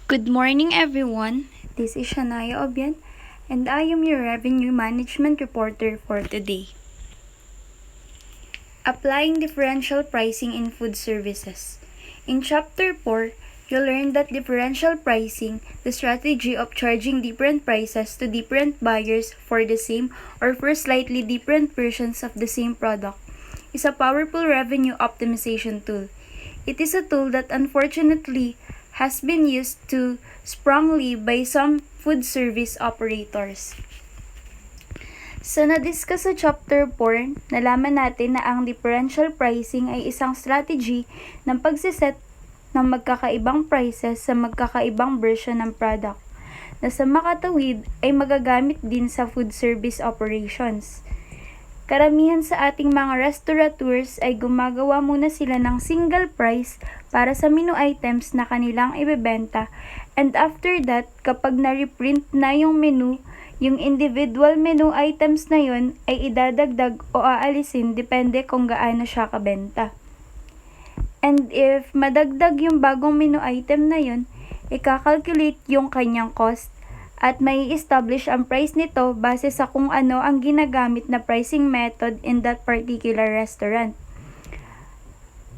Good morning, everyone. This is Shania Obian, and I am your Revenue Management Reporter for today. Applying differential pricing in food services. In Chapter 4, you'll learn that differential pricing, the strategy of charging different prices to different buyers for the same or for slightly different versions of the same product, is a powerful revenue optimization tool. It is a tool that unfortunately has been used too strongly by some food service operators. So, na-discuss sa Chapter 4, nalaman natin na ang differential pricing ay isang strategy ng pagsiset ng magkakaibang prices sa magkakaibang version ng product, na sa makatawid ay magagamit din sa food service operations. Karamihan sa ating mga restaurateurs ay gumagawa muna sila ng single price para sa menu items na kanilang ibebenta, and after that, kapag na-reprint na yung menu, yung individual menu items na yun ay idadagdag o aalisin depende kung gaano siya kabenta. And if madagdag yung bagong menu item na yun, ikakalculate yung kanyang cost at may establish ang price nito base sa kung ano ang ginagamit na pricing method in that particular restaurant.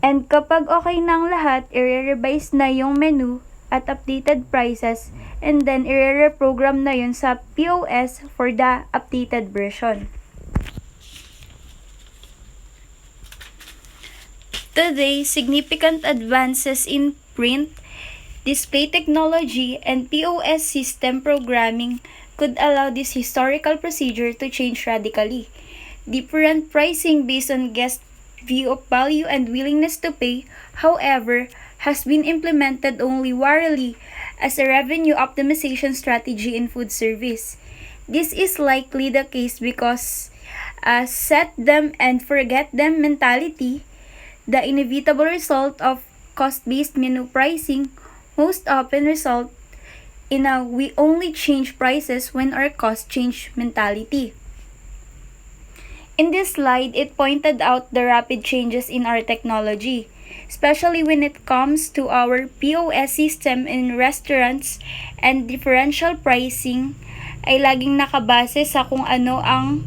And kapag okay na ang lahat, i-revise na yung menu at updated prices, and then i-reprogram na yun sa POS for the updated version. Today, significant advances in print, display technology, and POS system programming could allow this historical procedure to change radically. Different pricing based on guest view of value and willingness to pay, however, has been implemented only warily as a revenue optimization strategy in food service. This is likely the case because set them and forget them mentality, the inevitable result of cost-based menu pricing, most often result in a we only change prices when our costs change mentality. In this slide, it pointed out the rapid changes in our technology, especially when it comes to our POS system in restaurants, and differential pricing ay laging nakabase sa kung ano ang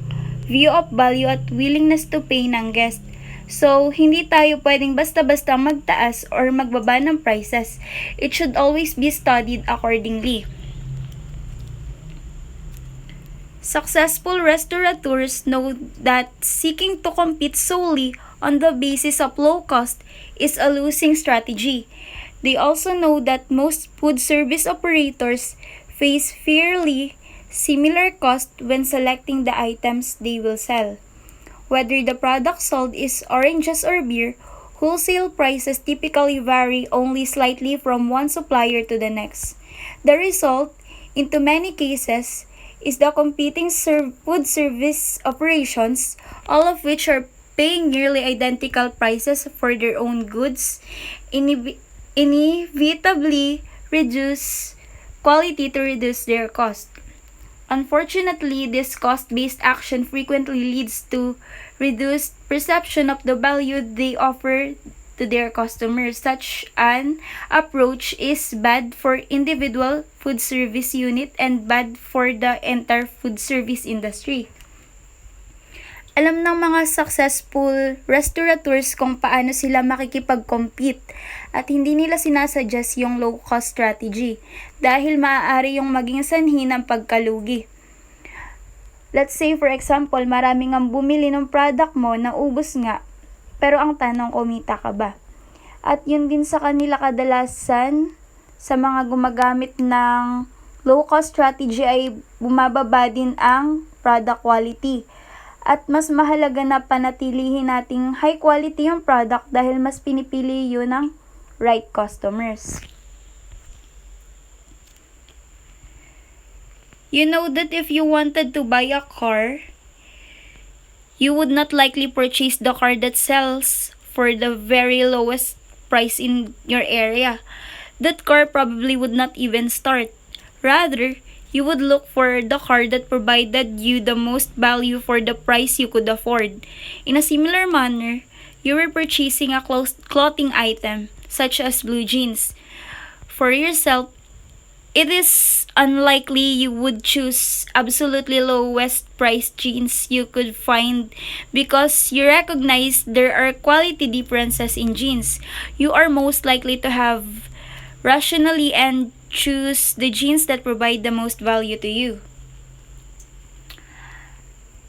view of value at willingness to pay ng guest. So, hindi tayo pwedeng basta-basta magtaas or magbaba ng prices. It should always be studied accordingly. Successful restaurateurs know that seeking to compete solely on the basis of low cost is a losing strategy. They also know that most food service operators face fairly similar costs when selecting the items they will sell. Whether the product sold is oranges or beer, wholesale prices typically vary only slightly from one supplier to the next. The result, in too many cases, is the competing food service operations, all of which are paying nearly identical prices for their own goods, inevitably reduce quality to reduce their cost. Unfortunately, this cost-based action frequently leads to reduced perception of the value they offer to their customers. Such an approach is bad for individual food service unit and bad for the entire food service industry. Alam ng mga successful restaurateurs kung paano sila makikipag-compete at hindi nila sinasuggest yung low-cost strategy dahil maaari yung maging sanhi ng pagkalugi. Let's say for example, maraming ang bumili ng product mo na ubos nga, pero ang tanong, kumita ka ba? At yun din sa kanila kadalasan sa mga gumagamit ng low-cost strategy ay bumababa din ang product quality. At mas mahalaga na panatilihin nating high quality yung product dahil mas pinipili yun ng right customers. You know that if you wanted to buy a car, you would not likely purchase the car that sells for the very lowest price in your area. That car probably would not even start. Rather, you would look for the car that provided you the most value for the price you could afford. In a similar manner, you were purchasing a clothing item, such as blue jeans, for yourself it is unlikely you would choose absolutely lowest price jeans you could find because you recognize there are quality differences in jeans. You are most likely to have rationally and choose the jeans that provide the most value to you.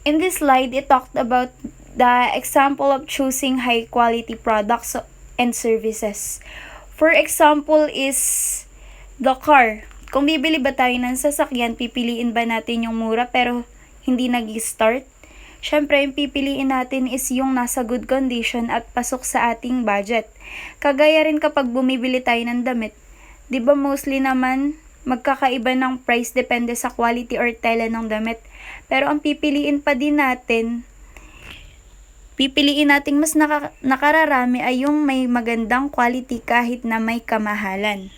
In this slide, it talked about the example of choosing high quality products and services. For example is the car. Kung bibili ba tayo ng sasakyan, pipiliin ba natin yung mura pero hindi nag-start? Syempre, yung pipiliin natin is yung nasa good condition at pasok sa ating budget. Kagaya rin kapag bumibili tayo ng damit. Di ba mostly naman magkakaiba ng price depende sa quality or tela ng damit. Pero ang pipiliin nating mas nakararami ay yung may magandang quality kahit na may kamahalan.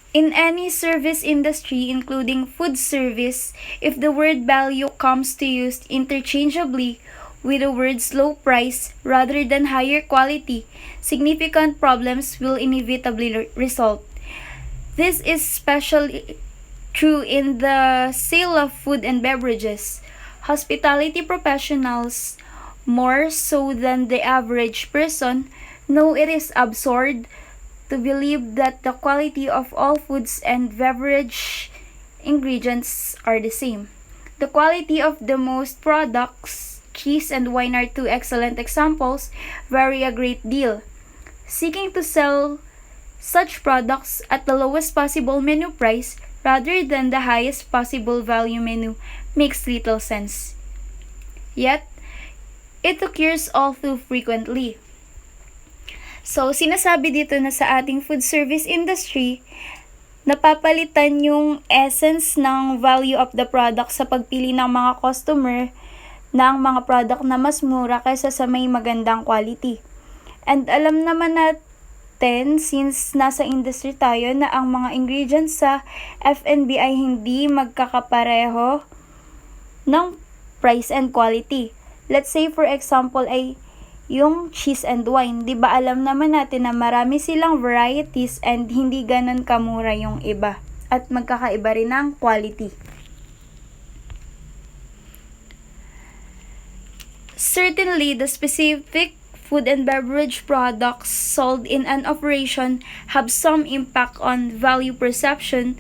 In any service industry, including food service, if the word value comes to used interchangeably with the words low price rather than higher quality, significant problems will inevitably result. This is especially true in the sale of food and beverages. Hospitality professionals, more so than the average person, know it is absurd to believe that the quality of all foods and beverage ingredients are the same. The quality of the most products, cheese and wine are two excellent examples, vary a great deal. Seeking to sell such products at the lowest possible menu price rather than the highest possible value menu makes little sense. Yet, it occurs all too frequently. So, sinasabi dito na sa ating food service industry, napapalitan yung essence ng value of the product sa pagpili ng mga customer ng mga product na mas mura kaysa sa may magandang quality. And alam naman natin, since nasa industry tayo, na ang mga ingredients sa F&B ay hindi magkakapareho ng price and quality. Let's say for example ay yung cheese and wine. Di ba alam naman natin na marami silang varieties and hindi ganun kamura yung iba. At magkakaiba rin ang quality. Certainly, the specific food and beverage products sold in an operation have some impact on value perception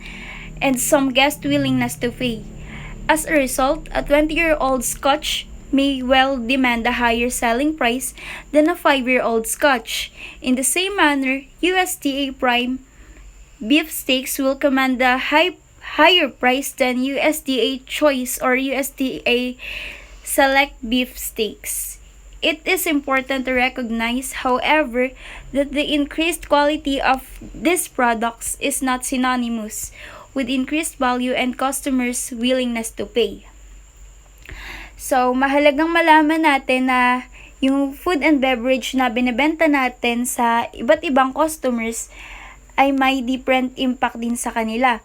and some guest willingness to pay. As a result, a 20-year-old Scotch may well demand a higher selling price than a 5-year-old Scotch. In the same manner, USDA prime beef steaks will command a higher price than USDA choice or USDA select beef steaks. It is important to recognize, however, that the increased quality of these products is not synonymous with increased value and customers' willingness to pay. So, mahalagang malaman natin na yung food and beverage na binebenta natin sa iba't ibang customers ay may different impact din sa kanila.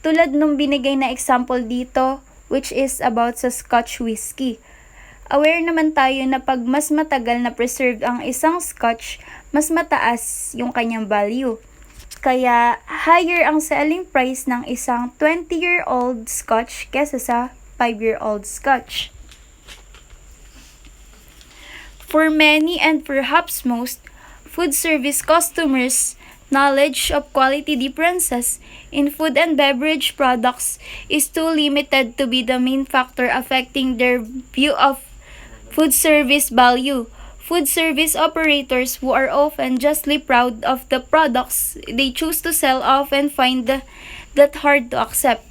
Tulad nung binigay na example dito, which is about sa Scotch whiskey. Aware naman tayo na pag mas matagal na preserved ang isang Scotch, mas mataas yung kanyang value. Kaya, higher ang selling price ng isang 20-year-old Scotch kesa sa 5-year-old Scotch. For many and perhaps most food service customers, knowledge of quality differences in food and beverage products is too limited to be the main factor affecting their view of food service value. Food service operators who are often justly proud of the products they choose to sell often find that hard to accept.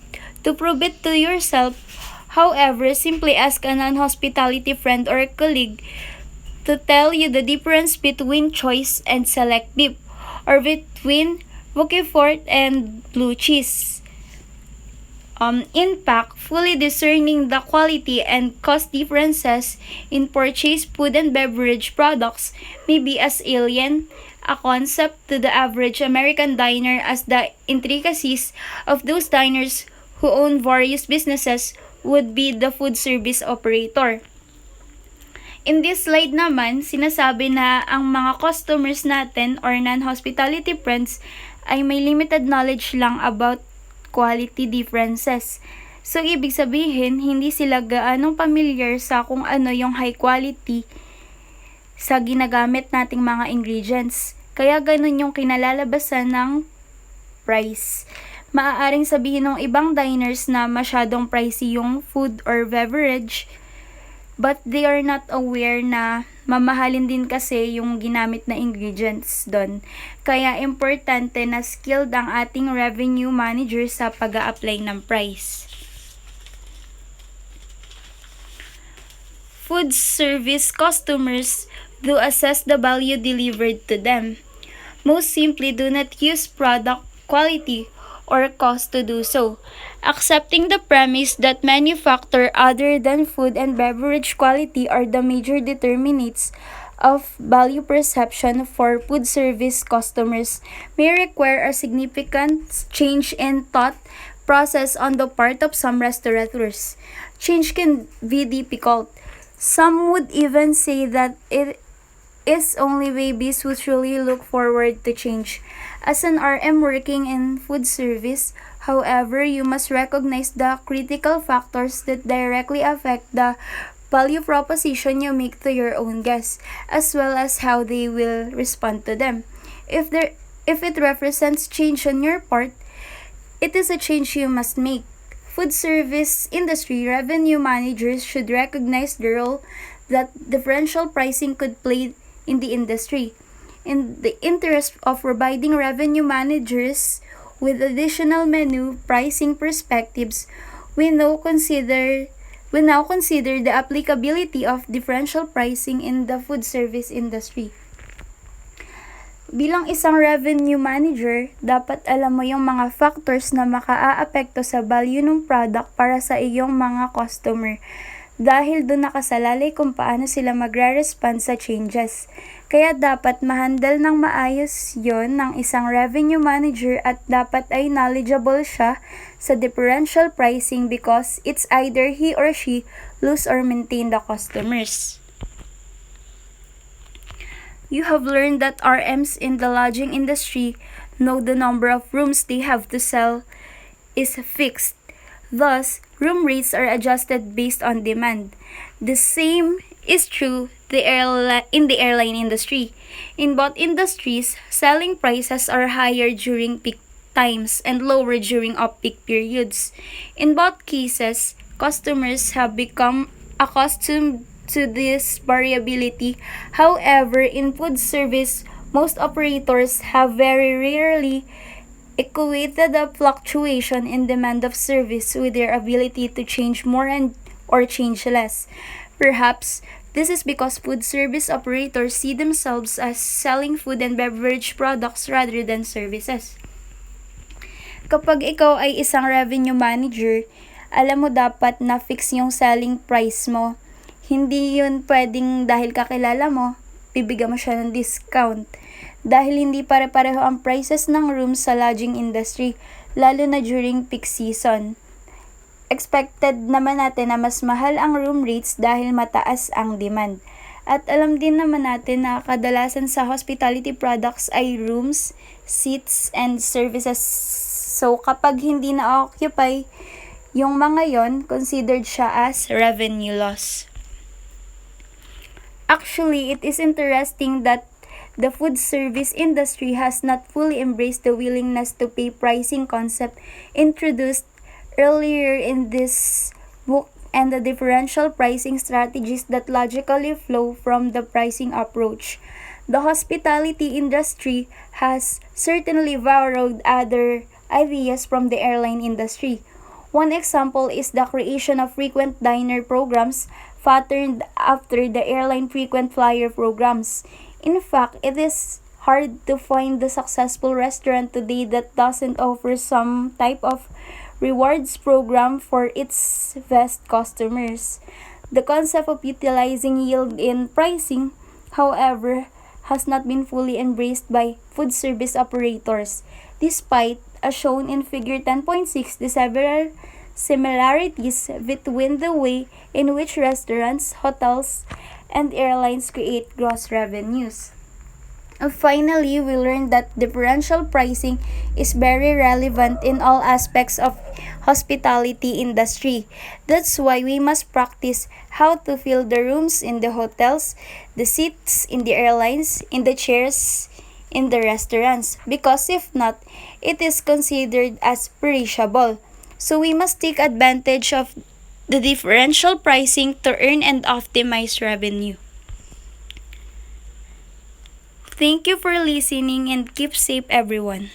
To prove it to yourself, however, simply ask a non-hospitality friend or colleague to tell you the difference between choice and select beef, or between Roquefort and blue cheese. In fact, fully discerning the quality and cost differences in purchased food and beverage products may be as alien a concept to the average American diner as the intricacies of those diners who own various businesses would be the food service operator. In this slide naman, sinasabi na ang mga customers natin or non-hospitality friends ay may limited knowledge lang about quality differences. So, ibig sabihin, hindi sila gaanong familiar sa kung ano yung high quality sa ginagamit nating mga ingredients. Kaya ganun yung kinalalabasan ng price. Maaaring sabihin ng ibang diners na masyadong pricey yung food or beverage, but they are not aware na mamahalin din kasi yung ginamit na ingredients doon. Kaya importante na skilled ang ating revenue manager sa pag-a-apply ng price. Food service customers do assess the value delivered to them. Most simply, do not use product quality or cost to do so, accepting the premise that many factors other than food and beverage quality are the major determinants of value perception for food service customers may require a significant change in thought process on the part of some restaurateurs. Change can be difficult. Some would even say that it is only babies who truly look forward to change. As an RM working in food service, however, you must recognize the critical factors that directly affect the value proposition you make to your own guests, as well as how they will respond to them. If it represents change on your part, it is a change you must make. Food service industry revenue managers should recognize the role that differential pricing could play in the industry. In the interest of providing revenue managers with additional menu pricing perspectives, we now consider the applicability of differential pricing in the food service industry. Bilang isang revenue manager, dapat alam mo yung mga factors na makaaapekto sa value ng product para sa iyong mga customer. Dahil doon nakasalalay kung paano sila magre-respond sa changes. Kaya dapat mahandle ng maayos yon ng isang revenue manager at dapat ay knowledgeable siya sa differential pricing because it's either he or she lose or maintain the customers. You have learned that RMs in the lodging industry know the number of rooms they have to sell is fixed. Thus, room rates are adjusted based on demand. The same is true in the airline industry. In both industries, selling prices are higher during peak times and lower during off-peak periods. In both cases, customers have become accustomed to this variability. However, in food service, most operators have very rarely equated the fluctuation in demand of service with their ability to change more or change less. Perhaps this is because food service operators see themselves as selling food and beverage products rather than services. Kapag ikaw ay isang revenue manager, alam mo dapat na fix yung selling price mo. Hindi yun pwedeng dahil kakilala mo, bibigyan mo siya ng discount. Dahil hindi pare-pareho ang prices ng rooms sa lodging industry, lalo na during peak season. Expected naman natin na mas mahal ang room rates dahil mataas ang demand. At alam din naman natin na kadalasan sa hospitality products ay rooms, seats, and services. So kapag hindi na-occupy yung mga yon, considered siya as revenue loss. Actually, it is interesting that the food service industry has not fully embraced the willingness to pay pricing concept introduced earlier in this book and the differential pricing strategies that logically flow from the pricing approach. The hospitality industry has certainly borrowed other ideas from the airline industry. One example is the creation of frequent diner programs patterned after the airline frequent flyer programs. In fact, it is hard to find the successful restaurant today that doesn't offer some type of rewards program for its best customers. The concept of utilizing yield in pricing, however, has not been fully embraced by food service operators, despite, as shown in Figure 10.6, the several similarities between the way in which restaurants, hotels, and airlines create gross revenues. Finally, we learned that differential pricing is very relevant in all aspects of hospitality industry. That's why we must practice how to fill the rooms in the hotels, the seats in the airlines, in the chairs in the restaurants, because if not, it is considered as perishable. So we must take advantage of the differential pricing to earn and optimize revenue. Thank you for listening and keep safe everyone.